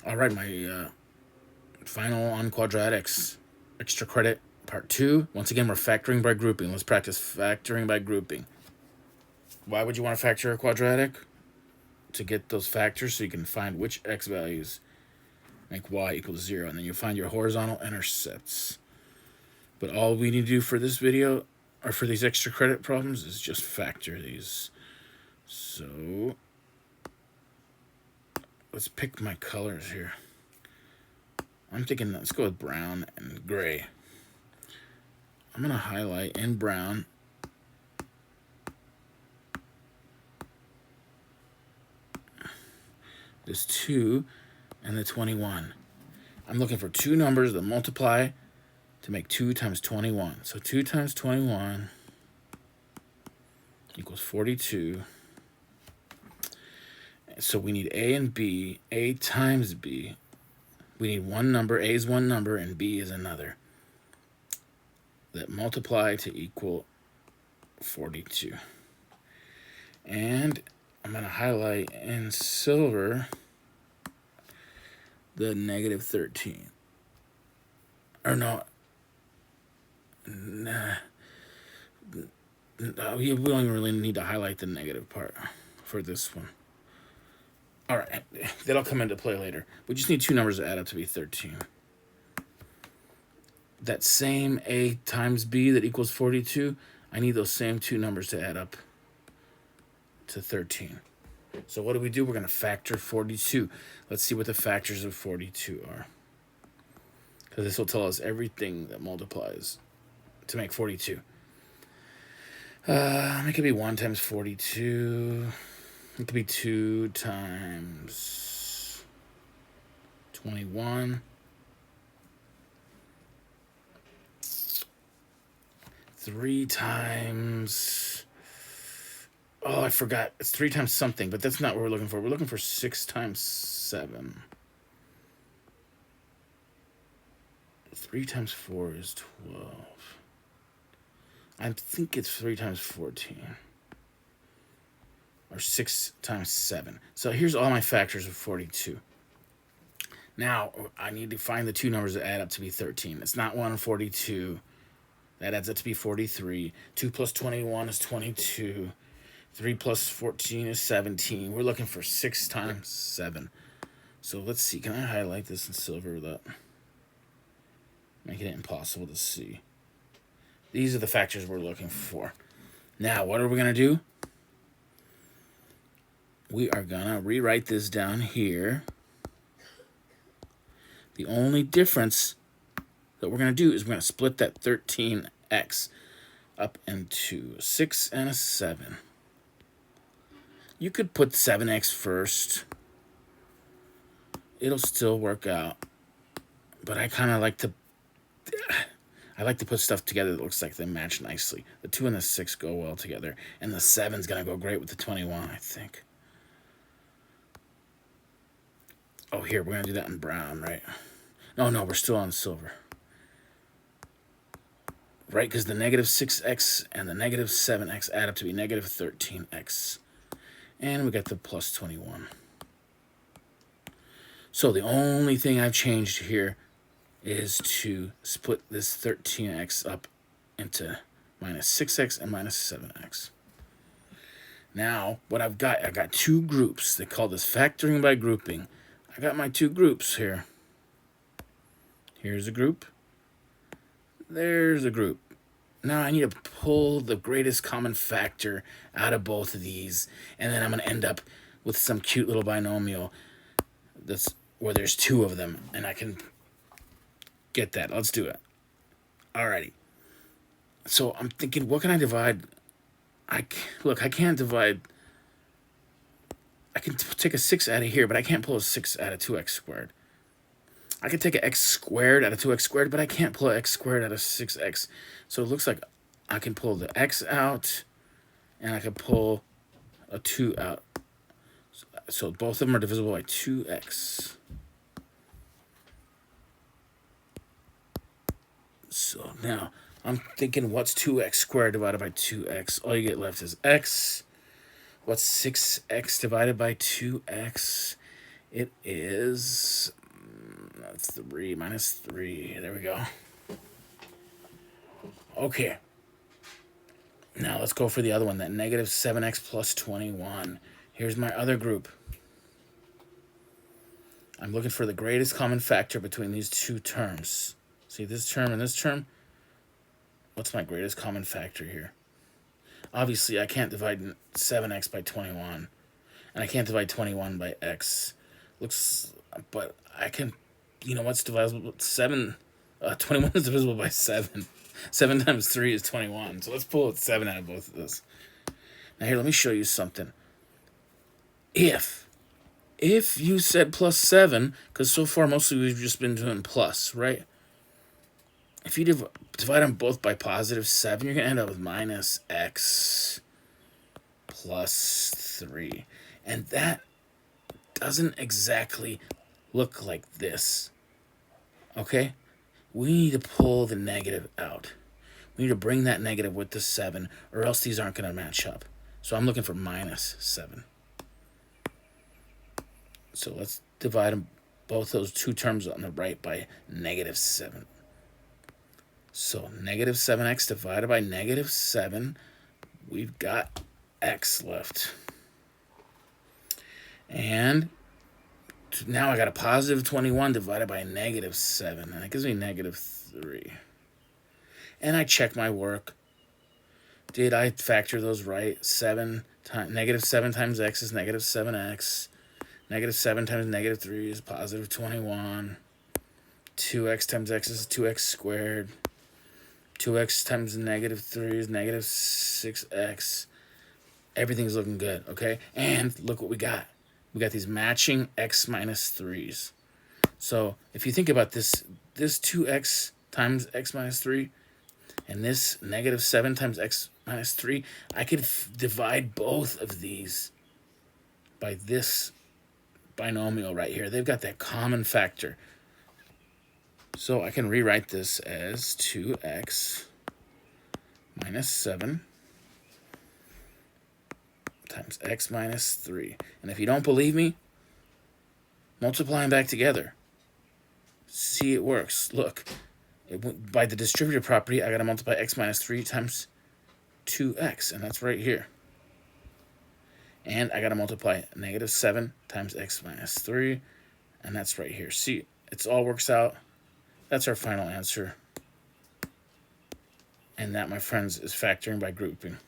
All right, my final on quadratics, extra credit part 2. Once again, we're factoring by grouping. Let's practice factoring by grouping. Why would you want to factor a quadratic? To get those factors so you can find which x values make y equals 0, and then you find your horizontal intercepts. But all we need to do for this video, or for these extra credit problems, is just factor these. So let's pick my colors here. I'm thinking let's go with brown and gray. I'm going to highlight in brown this 2 and the 21. I'm looking for two numbers that multiply to make 2 times 21. So 2 times 21 equals 42. So we need A and B. A times B. We need one number. A is one number and B is another, that multiply to equal 42. And I'm going to highlight in silver the negative 13. Or no. Nah. We don't even really need to highlight the negative part for this one. All right, that'll come into play later. We just need two numbers to add up to be 13. That same A times B that equals 42, I need those same two numbers to add up to 13. So what do? We're going to factor 42. Let's see what the factors of 42 are, because this will tell us everything that multiplies to make 42. It could be 1 times 42. It could be 2 times 21. 3 times... Oh, I forgot. It's 3 times something, but that's not what we're looking for. We're looking for 6 times 7. 3 times 4 is 12. I think it's 3 times 14. Or 6 times 7. So here's all my factors of 42. Now, I need to find the two numbers that add up to be 13. It's not 142. That adds up to be 43. 2 plus 21 is 22. 3 plus 14 is 17. We're looking for 6 times 7. So let's see. Can I highlight this in silver without making it impossible to see? These are the factors we're looking for. Now, what are we going to do? We are going to rewrite this down here. The only difference that we're going to do is we're going to split that 13x up into 6 and a 7. You could put 7x first. It'll still work out. But I kind of like to... I like to put stuff together that looks like they match nicely. The 2 and the 6 go well together. And the 7's going to go great with the 21, I think. Oh, here, we're going to do that in brown, right? No, we're still on silver. Right, because the negative 6x and the negative 7x add up to be negative 13x. And we got the plus 21. So the only thing I've changed here is to split this 13x up into minus 6x and minus 7x. Now, what I've got two groups. They call this factoring by grouping. I got my two groups here. Here's a group. There's a group. Now I need to pull the greatest common factor out of both of these, and then I'm going to end up with some cute little binomial that's where there's two of them, and I can get that. Let's do it. Alrighty. So I'm thinking, what can I divide? I can't divide. I can take a 6 out of here, but I can't pull a 6 out of 2x squared. I can take an x squared out of 2x squared, but I can't pull an x squared out of 6x. So it looks like I can pull the x out, and I can pull a 2 out. So both of them are divisible by 2x. So now I'm thinking, what's 2x squared divided by 2x? All you get left is x. What's 6x divided by 2x? It is 3 minus 3. There we go. Okay. Now let's go for the other one, that negative 7x plus 21. Here's my other group. I'm looking for the greatest common factor between these two terms. See this term and this term? What's my greatest common factor here? Obviously, I can't divide 7x by 21. And I can't divide 21 by x. But I can, you know what's divisible? 21 is divisible by 7. 7 times 3 is 21. So let's pull 7 out of both of those. Now here, let me show you something. If you said plus 7, because so far mostly we've just been doing plus, right? If you divide them both by positive 7, you're going to end up with minus x plus 3. And that doesn't exactly look like this. Okay? We need to pull the negative out. We need to bring that negative with the 7, or else these aren't going to match up. So I'm looking for minus 7. So let's divide them, both those two terms on the right, by negative 7. So negative 7x divided by negative 7, we've got x left. And now I got a positive 21 divided by negative 7, and that gives me negative 3. And I check my work. Did I factor those right? Negative 7 times x is negative 7x. Negative 7 times negative 3 is positive 21. 2x times x is 2x squared. 2x times negative 3 is negative 6x. Everything's looking good, okay? And look what we got. We got these matching x minus 3's. So if you think about this 2x times x minus 3 and this negative 7 times x minus 3, I could divide both of these by this binomial right here. They've got that common factor. So I can rewrite this as 2x minus 7 times x minus 3. And if you don't believe me, multiply them back together. See, it works. Look, by the distributive property, I got to multiply x minus 3 times 2x, and that's right here. And I got to multiply negative 7 times x minus 3, and that's right here. See, it all works out. That's our final answer. And that, my friends, is factoring by grouping.